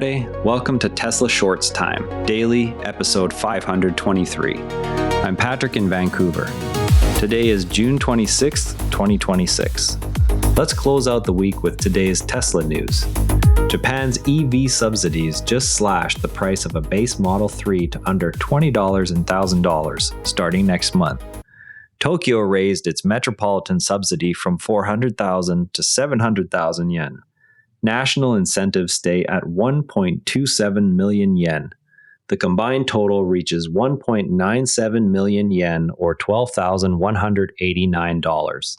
Friday. Welcome to Tesla Shorts Time, daily episode 523. I'm Patrick in Vancouver. Today is June 26th, 2026. Let's close out the week with today's Tesla news. Japan's EV subsidies just slashed the price of a base Model 3 to under $20 and $1,000 starting next month. Tokyo raised its metropolitan subsidy from 400,000 to 700,000 yen. National incentives stay at 1.27 million yen. The combined total reaches 1.97 million yen or $12,189.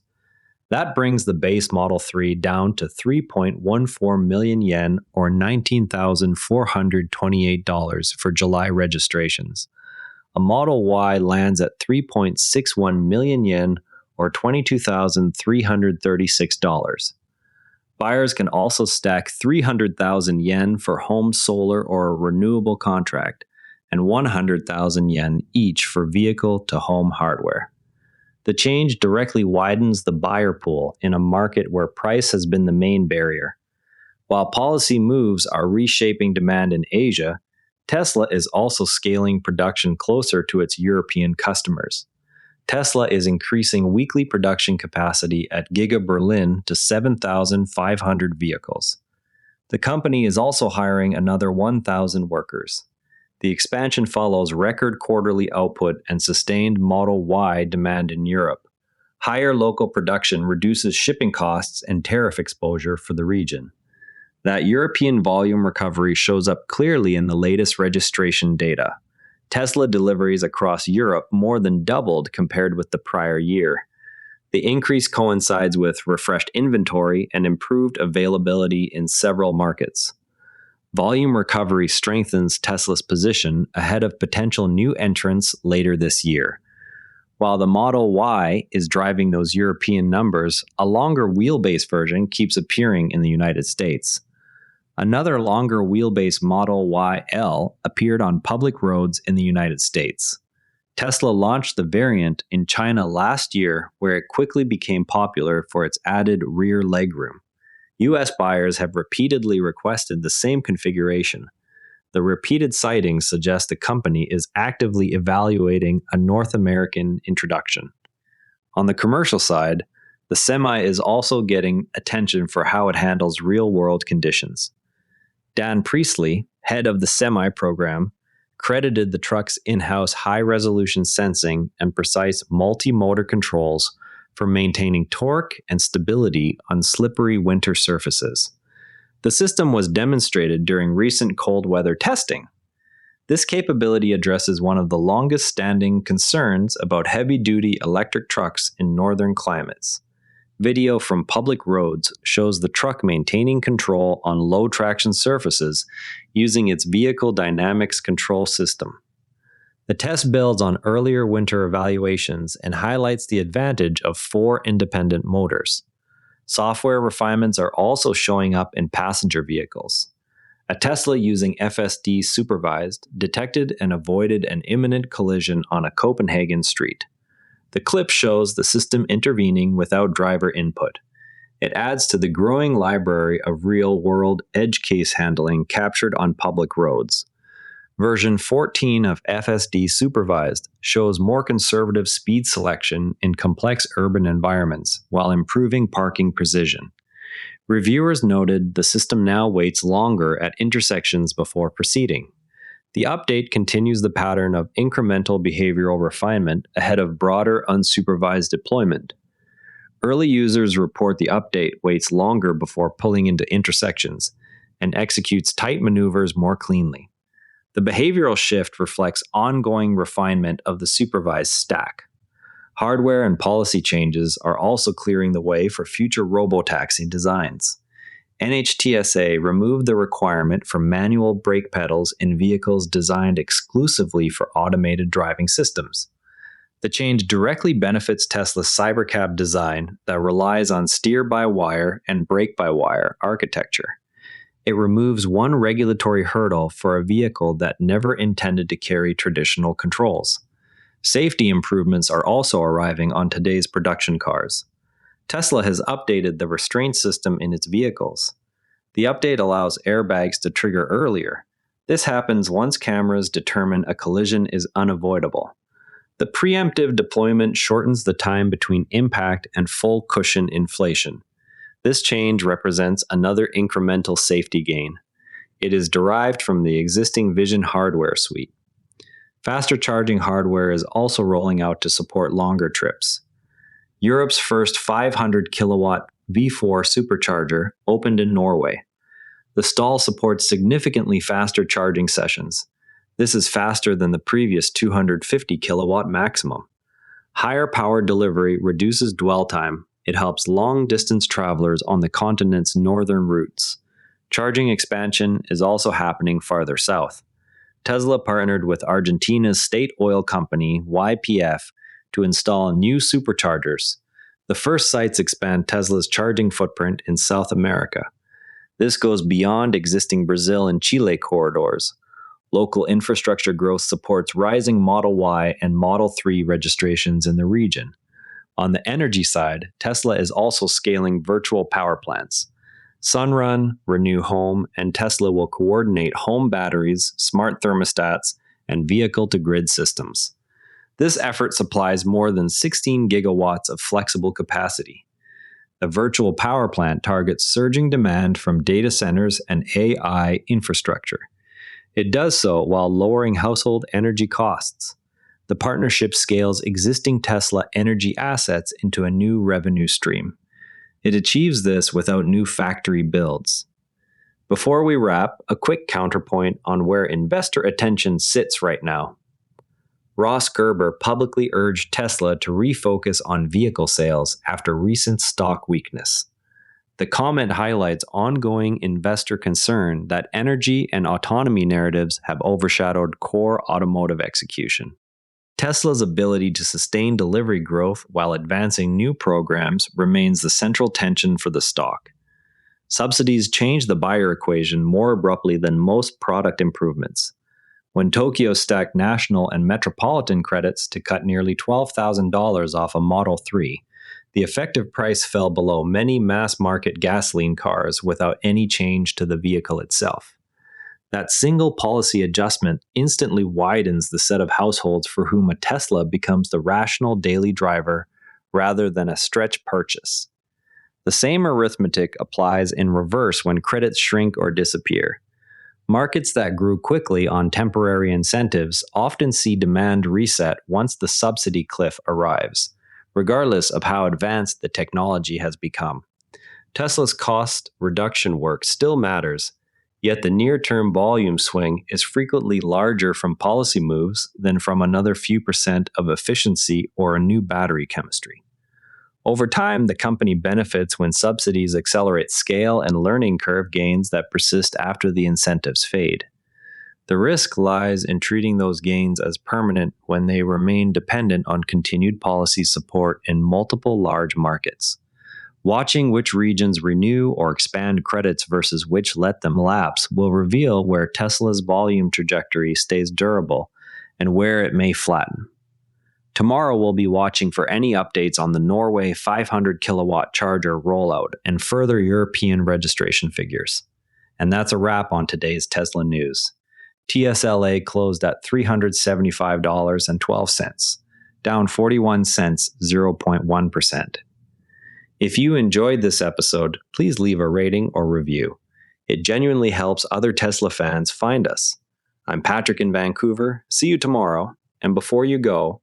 That brings the base Model 3 down to 3.14 million yen or $19,428 for July registrations. A Model Y lands at 3.61 million yen or $22,336. Buyers can also stack 300,000 yen for home solar or a renewable contract, and 100,000 yen each for vehicle-to-home hardware. The change directly widens the buyer pool in a market where price has been the main barrier. While policy moves are reshaping demand in Asia, Tesla is also scaling production closer to its European customers. Tesla is increasing weekly production capacity at Giga Berlin to 7,500 vehicles. The company is also hiring another 1,000 workers. The expansion follows record quarterly output and sustained Model Y demand in Europe. Higher local production reduces shipping costs and tariff exposure for the region. That European volume recovery shows up clearly in the latest registration data. Tesla deliveries across Europe more than doubled compared with the prior year. The increase coincides with refreshed inventory and improved availability in several markets. Volume recovery strengthens Tesla's position ahead of potential new entrants later this year. While the Model Y is driving those European numbers, a longer wheelbase version keeps appearing in the United States. Another longer wheelbase Model Y L appeared on public roads in the United States. Tesla launched the variant in China last year, where it quickly became popular for its added rear legroom. U.S. buyers have repeatedly requested the same configuration. The repeated sightings suggest the company is actively evaluating a North American introduction. On the commercial side, the Semi is also getting attention for how it handles real-world conditions. Dan Priestley, head of the Semi program, credited the truck's in-house high-resolution sensing and precise multi-motor controls for maintaining torque and stability on slippery winter surfaces. The system was demonstrated during recent cold weather testing. This capability addresses one of the longest-standing concerns about heavy-duty electric trucks in northern climates. Video from public roads shows the truck maintaining control on low-traction surfaces using its vehicle dynamics control system. The test builds on earlier winter evaluations and highlights the advantage of 4 independent motors. Software refinements are also showing up in passenger vehicles. A Tesla using FSD supervised detected and avoided an imminent collision on a Copenhagen street. The clip shows the system intervening without driver input. It adds to the growing library of real-world edge case handling captured on public roads. Version 14 of FSD Supervised shows more conservative speed selection in complex urban environments while improving parking precision. Reviewers noted the system now waits longer at intersections before proceeding. The update continues the pattern of incremental behavioral refinement ahead of broader unsupervised deployment. Early users report the update waits longer before pulling into intersections and executes tight maneuvers more cleanly. The behavioral shift reflects ongoing refinement of the supervised stack. Hardware and policy changes are also clearing the way for future robotaxi designs. NHTSA removed the requirement for manual brake pedals in vehicles designed exclusively for automated driving systems. The change directly benefits Tesla's Cybercab design that relies on steer-by-wire and brake-by-wire architecture. It removes one regulatory hurdle for a vehicle that never intended to carry traditional controls. Safety improvements are also arriving on today's production cars. Tesla has updated the restraint system in its vehicles. The update allows airbags to trigger earlier. This happens once cameras determine a collision is unavoidable. The preemptive deployment shortens the time between impact and full cushion inflation. This change represents another incremental safety gain. It is derived from the existing Vision hardware suite. Faster charging hardware is also rolling out to support longer trips. Europe's first 500 kilowatt V4 supercharger opened in Norway. The stall supports significantly faster charging sessions. This is faster than the previous 250 kilowatt maximum. Higher power delivery reduces dwell time. It helps long-distance travelers on the continent's northern routes. Charging expansion is also happening farther south. Tesla partnered with Argentina's state oil company, YPF, to install new superchargers. The first sites expand Tesla's charging footprint in South America. This goes beyond existing Brazil and Chile corridors. Local infrastructure growth supports rising Model Y and Model 3 registrations in the region. On the energy side, Tesla is also scaling virtual power plants. Sunrun, Renew Home, and Tesla will coordinate home batteries, smart thermostats, and vehicle-to-grid systems. This effort supplies more than 16 gigawatts of flexible capacity. A virtual power plant targets surging demand from data centers and AI infrastructure. It does so while lowering household energy costs. The partnership scales existing Tesla energy assets into a new revenue stream. It achieves this without new factory builds. Before we wrap, a quick counterpoint on where investor attention sits right now. Ross Gerber publicly urged Tesla to refocus on vehicle sales after recent stock weakness. The comment highlights ongoing investor concern that energy and autonomy narratives have overshadowed core automotive execution. Tesla's ability to sustain delivery growth while advancing new programs remains the central tension for the stock. Subsidies change the buyer equation more abruptly than most product improvements. When Tokyo stacked national and metropolitan credits to cut nearly $12,000 off a Model 3, the effective price fell below many mass-market gasoline cars without any change to the vehicle itself. That single policy adjustment instantly widens the set of households for whom a Tesla becomes the rational daily driver rather than a stretch purchase. The same arithmetic applies in reverse when credits shrink or disappear. Markets that grew quickly on temporary incentives often see demand reset once the subsidy cliff arrives, regardless of how advanced the technology has become. Tesla's cost reduction work still matters, yet the near-term volume swing is frequently larger from policy moves than from another few percent of efficiency or a new battery chemistry. Over time, the company benefits when subsidies accelerate scale and learning curve gains that persist after the incentives fade. The risk lies in treating those gains as permanent when they remain dependent on continued policy support in multiple large markets. Watching which regions renew or expand credits versus which let them lapse will reveal where Tesla's volume trajectory stays durable and where it may flatten. Tomorrow we'll be watching for any updates on the Norway 500 kilowatt charger rollout and further European registration figures. And that's a wrap on today's Tesla news. TSLA closed at $375.12, down 41 cents, 0.1%. If you enjoyed this episode, please leave a rating or review. It genuinely helps other Tesla fans find us. I'm Patrick in Vancouver. See you tomorrow. And before you go,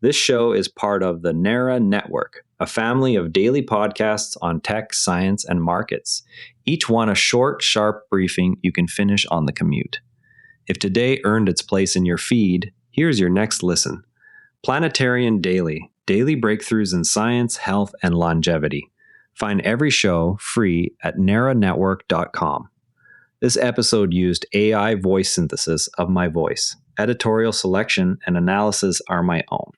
this show is part of the NARA Network, a family of daily podcasts on tech, science, and markets, each one a short, sharp briefing you can finish on the commute. If today earned its place in your feed, here's your next listen. Planetarian Daily, daily breakthroughs in science, health, and longevity. Find every show free at naranetwork.com. This episode used AI voice synthesis of my voice. Editorial selection and analysis are my own.